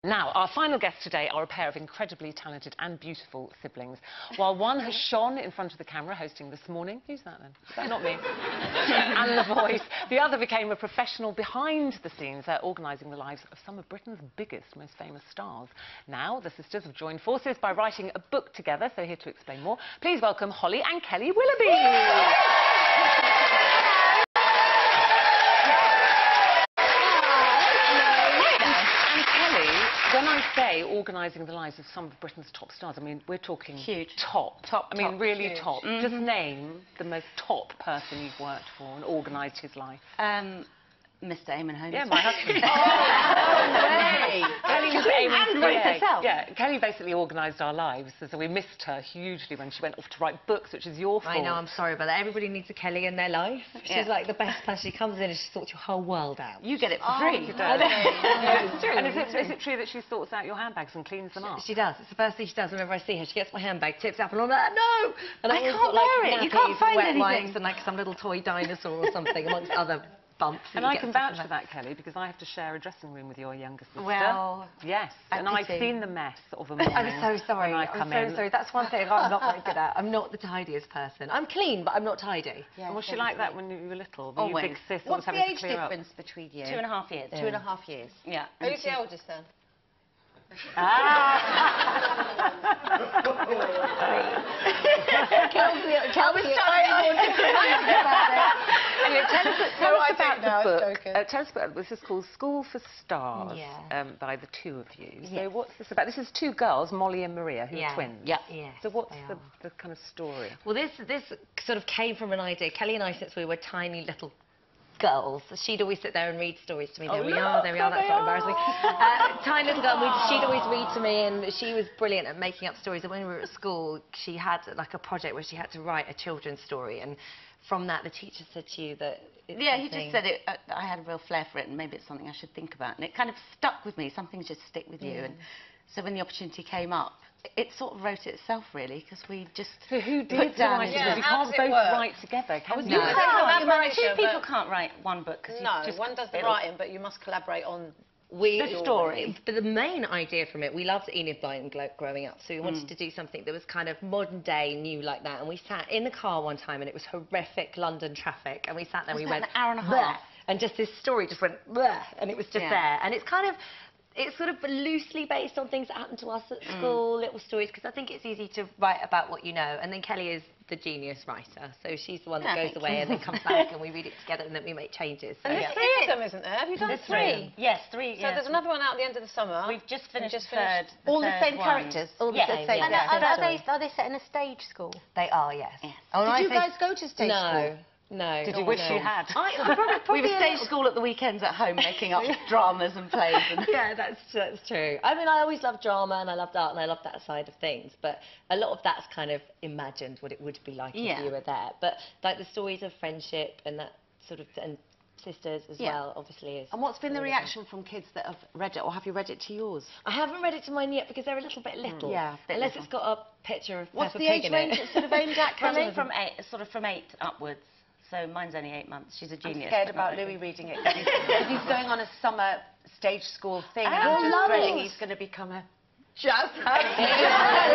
Now, our final guests today are a pair of incredibly talented and beautiful siblings. While one has shone in front of the camera hosting This Morning... Who's that, then? Is that not me? And The Voice. The other became a professional behind the scenes, organising the lives of some of Britain's biggest, most famous stars. Now, the sisters have joined forces by writing a book together, so here to explain more, please welcome Holly and Kelly Willoughby. When I say organising the lives of some of Britain's top stars, I mean, we're talking huge. Top. I mean, really huge. top. Just name the most top person you've worked for and organised his life. Mr. Eamon Holmes. Yeah, my husband. Kelly was Eamon's herself. Yeah, Kelly basically organised our lives, so we missed her hugely when she went off to write books, which is your fault. I know, I'm sorry about that. Everybody needs a Kelly in their life. She's like the best person. She comes in and she sorts your whole world out. You get it for free. She does. It's true. And is it true that she sorts out your handbags and cleans them up? She does. It's the first thing she does whenever I see her. She gets my handbag, tips up, and I'm like, no! And I can't wear it. You can't find wet anything. wipes and like some little toy dinosaur or something, amongst other bumps. And I can vouch for that, Kelly, because I have to share a dressing room with your younger sister. Well, yes, and I've seen the mess of a morning. I'm so sorry. I'm so sorry. That's one thing I'm not very good at. I'm not the tidiest person. I'm clean, but I'm not tidy. Yeah, was she like that when you were little? Always. You big sis What's the having age to clear difference between you? 2.5 years. Yeah. 2.5 years. Yeah. Who's the oldest then? Tell us about this. Is called School for Stars, by the two of you. So what's this about? This is two girls, Molly and Maria, who are twins. Yeah. Yes, so what's the kind of story? Well, this sort of came from an idea. Kelly and I, since we were tiny little girls, she'd always sit there and read stories to me. There we are, that's not embarrassing. Tiny little girl, she'd always read to me, and she was brilliant at making up stories. And when we were at school, she had like a project where she had to write a children's story, and from that the teacher said to you that he just said it. I had a real flair for it, and maybe it's something I should think about, and it kind of stuck with me. Some things just stick with you, and so when the opportunity came up, it sort of wrote itself, really, because we just who did write it? You can't both write together, can you? Two people can't write one book. No, one does the writing, but you must collaborate on the story. But the main idea from it, we loved Enid Blyton growing up, so we wanted to do something that was kind of modern day, new like that. And we sat in the car one time, and it was horrific London traffic, and we sat there, and we went an hour and a half, and just this story just went bleh, and it was just there, and it's kind of. It's sort of loosely based on things that happened to us at school, little stories, because I think it's easy to write about what you know. And then Kelly is the genius writer, so she's the one that goes away and then comes back and we read it together and then we make changes. So, and there's 3 of them, isn't there? Have you done 3? Yes, 3. So there's another one out at the end of the summer. We've just finished the third. All the same characters? All the same, Are they set in a stage school? They are, yes. Did you guys go to stage school? No. Did you wish you had? We were stage school at the weekends at home, making up dramas and plays. And yeah, that's true. I mean, I always loved drama and I loved art and I loved that side of things, but a lot of that's kind of imagined what it would be like if you were there. But like the stories of friendship and that sort of, and sisters as well, obviously. Is and what's been the reaction from kids that have read it, or have you read it to yours? I haven't read it to mine yet because they're a little bit little. Unless it's got a picture of What's Peppa the Pig age range it's sort of aimed at? From 8 upwards. So mine's only 8 months. She's a genius. I'm scared about Louis reading it. He's going on a summer stage school thing. I'm just dreading he's going to become a... I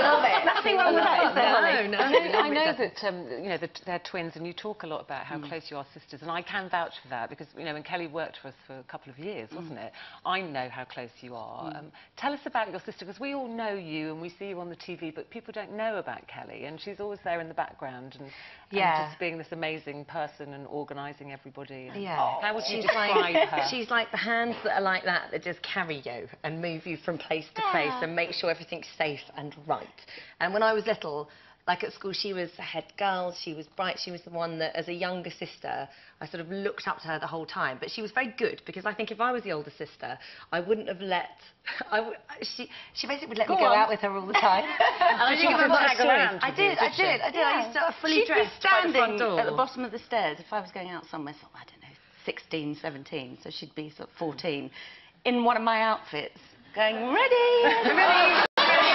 love it. Nothing wrong with that, is there? No. I know that, you know, they're twins, and you talk a lot about how close you are sisters, and I can vouch for that, because, you know, when Kelly worked for us for a couple of years, wasn't it? I know how close you are. Tell us about your sister, because we all know you, and we see you on the TV, but people don't know about Kelly, and she's always there in the background, and just being this amazing person and organising everybody. And how would you describe her? She's like the hands that are like that just carry you and move you from place to place and make sure everything's safe and right. And when I was little, like at school, she was the head girl, she was bright, she was the one that, as a younger sister, I sort of looked up to her the whole time. But she was very good, because I think if I was the older sister, I wouldn't have let... she basically would let me go out with her all the time. And I think I did. I used to fully dressed by the front door. At the bottom of the stairs, if I was going out somewhere, sort of, I don't know, 16, 17, so she'd be sort of 14, in one of my outfits, going, ready!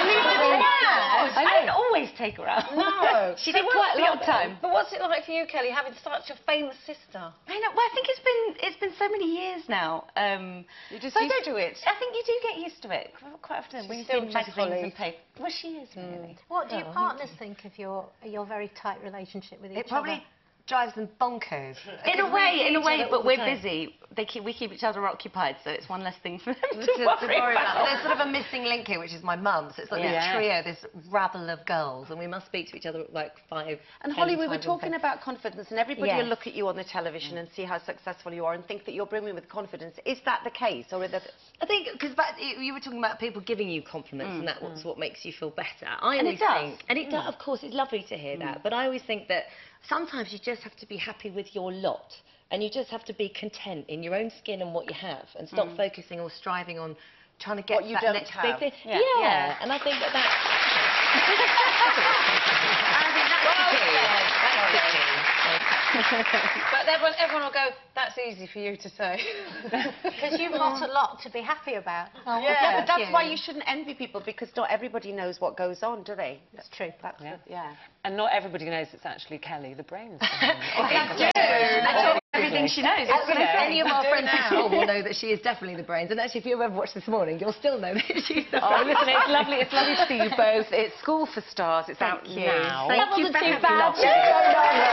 I don't always take her out. No. She did quite a lot of time. But what's it like for you, Kelly, having such a famous sister? I know. Well, I think it's been so many years now. You just so used to it. I think you do get used to it quite often when you see magazines and paper. Well, she is really. What do your partners think of your very tight relationship with each other? It probably drives them bonkers. In a way, but we're busy. We keep each other occupied, so it's one less thing for them to worry about. There's sort of a missing link here, which is my mum. So it's like this trio, this rabble of girls, and we must speak to each other like 5. And Holly, we were talking about confidence, and everybody will look at you on the television and see how successful you are and think that you're brimming with confidence. Is that the case, or is that? I think because you were talking about people giving you compliments, and that's what makes you feel better. And it does. And it does, of course, it's lovely to hear that. But I always think that sometimes you just have to be happy with your lot, and you just have to be content in your own skin and what you have, and stop focusing or striving on trying to get What you that don't next have. big thing. Yeah. And I think that's the key. But everyone will go, that's easy for you to say. Because you've got a lot to be happy about. Yeah, but that's why you shouldn't envy people, because not everybody knows what goes on, do they? That's true. That's And not everybody knows it's actually Kelly, the brains. Everything she knows. Any of our friends at school will know that she is definitely the brains. And actually, if you ever watched This Morning, you'll still know that she's the brains. Oh, listen, it's lovely to see you both. It's School for Stars. It's out now. That wasn't too bad.